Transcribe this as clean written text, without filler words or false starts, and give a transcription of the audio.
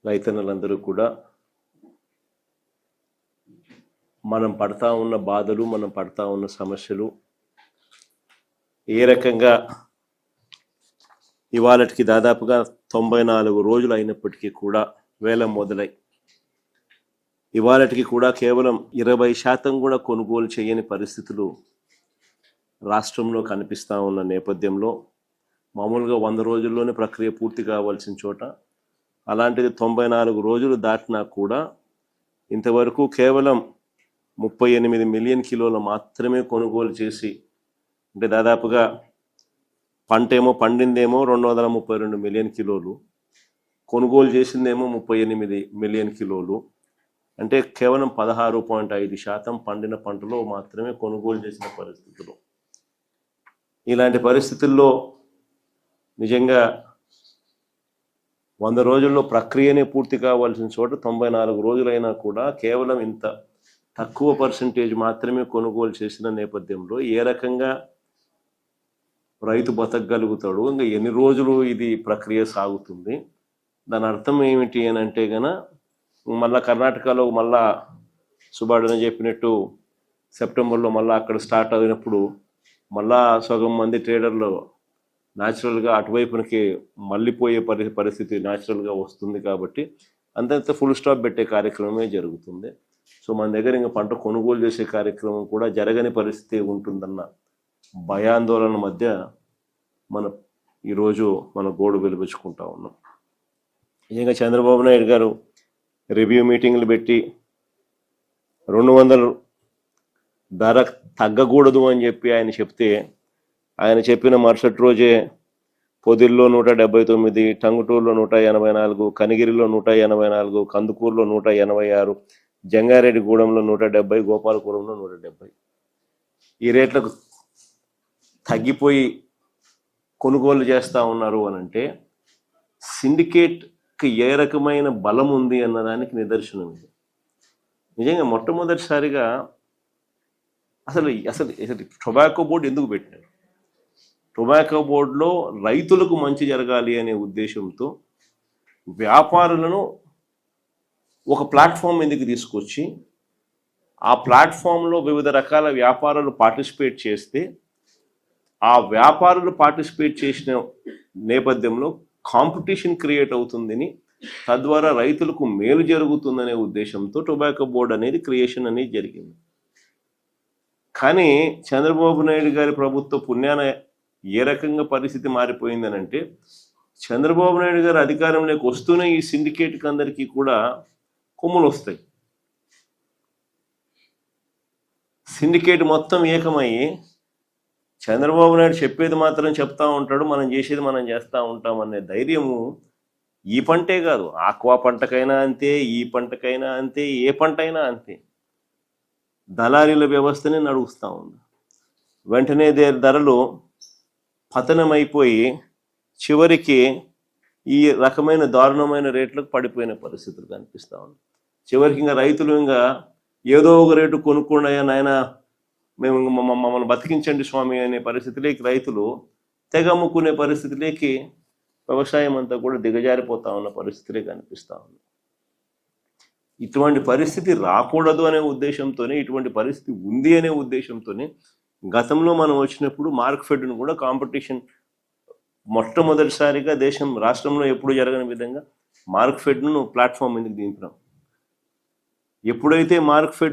రైతన్నలందరూ కూడా మనం పడతా ఉన్న బాధలు, మనం పడతా ఉన్న సమస్యలు ఏ రకంగా ఇవాళకి దాదాపుగా 94 రోజులు అయినప్పటికీ కూడా వేలం మొదలై ఇవాళకి కూడా కేవలం 20% కూడా కొనుగోలు చేయని పరిస్థితులు రాష్ట్రంలో కనిపిస్తూ ఉన్న నేపథ్యంలో మామూలుగా 100 రోజుల్లోనే ప్రక్రియ పూర్తి కావాల్సిన చోట అలాంటిది 94 రోజులు దాటినా కూడా ఇంతవరకు కేవలం 38 మిలియన్ కిలోలు మాత్రమే కొనుగోలు చేసి, అంటే దాదాపుగా పంటేమో పండిందేమో 232 మిలియన్ కిలోలు, కొనుగోలు చేసిందేమో 38 మిలియన్ కిలోలు, అంటే కేవలం 16.5% పండిన పంటలో మాత్రమే కొనుగోలు చేసిన పరిస్థితులు. ఇలాంటి పరిస్థితుల్లో నిజంగా 100 రోజుల్లో ప్రక్రియనే పూర్తి కావాల్సిన చోట 94 రోజులైనా కూడా కేవలం ఇంత తక్కువ పర్సంటేజ్ మాత్రమే కొనుగోలు చేసిన నేపథ్యంలో ఏ రకంగా రైతు బతకగలుగుతాడు? ఇంకా ఎన్ని రోజులు ఇది ప్రక్రియ సాగుతుంది? దాని అర్థం ఏమిటి అని అంటే మళ్ళా కర్ణాటకలో మళ్ళా సుబాడన చెప్పినట్టు సెప్టెంబర్లో మళ్ళీ అక్కడ స్టార్ట్ అయినప్పుడు మళ్ళా సగం మంది ట్రేడర్లు న్యాచురల్గా అటువైపునకి మళ్ళీపోయే పరిస్థితి న్యాచురల్గా వస్తుంది. కాబట్టి అంతంత ఫుల్ స్టాప్ పెట్టే కార్యక్రమమే జరుగుతుంది. సో మన దగ్గర ఇంకా పంట కొనుగోలు చేసే కార్యక్రమం కూడా జరగని పరిస్థితి ఉంటుందన్న భయాందోళన మధ్య ఈరోజు మన గోడు వెలిపించుకుంటా ఉన్నాం. నిజంగా చంద్రబాబు నాయుడు గారు రివ్యూ మీటింగ్లు పెట్టి 200 ధర తగ్గకూడదు అని చెప్పి ఆయన చెప్తే, ఆయన చెప్పిన మరుసటి రోజే పొదిల్లో 179, టంగుటూరులో 184, కనిగిరిలో 184, కందుకూరులో 186, జంగారెడ్డిగూడెంలో 170, గోపాలపురంలో 170 ఈ రేట్లకు తగ్గిపోయి కొనుగోలు చేస్తూ ఉన్నారు అని అంటే సిండికేట్కి ఏ రకమైన బలం ఉంది అన్నదానికి నిదర్శనం ఇది. నిజంగా మొట్టమొదటిసారిగా అసలు టొబాకో బోర్డు ఎందుకు పెట్టినారు? టొబాకో బోర్డులో రైతులకు మంచి జరగాలి అనే ఉద్దేశంతో వ్యాపారులను ఒక ప్లాట్ఫామ్ ఎందుకు తీసుకొచ్చి ఆ ప్లాట్ఫామ్లో వివిధ రకాల వ్యాపారాలు పార్టిసిపేట్ చేస్తే ఆ వ్యాపారులు పార్టిసిపేట్ చేసిన నేపథ్యంలో కాంపిటీషన్ క్రియేట్ అవుతుందని, తద్వారా రైతులకు మేలు జరుగుతుందనే ఉద్దేశంతో టొబాకో బోర్డు అనేది క్రియేషన్ అనేది జరిగింది. కానీ చంద్రబాబు నాయుడు గారి ప్రభుత్వ పుణ్యాన ఏ రకంగా పరిస్థితి మారిపోయిందని అంటే, చంద్రబాబు నాయుడు గారు అధికారంలోకి వస్తూనే ఈ సిండికేట్కి అందరికీ కూడా కొమ్ములు వస్తాయి. సిండికేట్ మొత్తం ఏకమయ్యి చంద్రబాబు నాయుడు చెప్పేది మాత్రం చెప్తా ఉంటాడు, మనం చేసేది మనం చేస్తూ ఉంటాం అనే ధైర్యము ఈ పంటే కాదు, ఆక్వా పంటకైనా అంతే, ఈ పంటకైనా అంతే, ఏ పంట అయినా అంతే. దళారీల వ్యవస్థనే నడుస్తూ ఉంది. వెంటనే ధరలు పతనమైపోయి చివరికి ఈ రకమైన దారుణమైన రేట్లకు పడిపోయిన పరిస్థితులు కనిపిస్తూ ఉన్నాయి. చివరికి ఇంకా రైతులు ఇంకా ఏదో ఒక రేటు కొనుక్కున్నాయా నాయన, మేము మమ్మల్ని బతికించండి స్వామి అనే పరిస్థితిలోకి రైతులు తెగమ్ముకునే పరిస్థితిలోకి వ్యవసాయం అంతా కూడా దిగజారిపోతా ఉన్న పరిస్థితులే కనిపిస్తూ ఉంది. ఇటువంటి పరిస్థితి రాకూడదు అనే ఉద్దేశంతోనే, ఇటువంటి పరిస్థితి ఉంది అనే ఉద్దేశంతోనే గతంలో మనం వచ్చినప్పుడు మార్క్ఫెడ్ను కూడా కాంపిటీషన్ మొట్టమొదటిసారిగా రాష్ట్రంలో ఎప్పుడు జరగని విధంగా మార్క్ఫెడ్ను ప్లాట్ఫామ్ ఎందుకు దింపినాం. ఎప్పుడైతే మార్క్ఫెడ్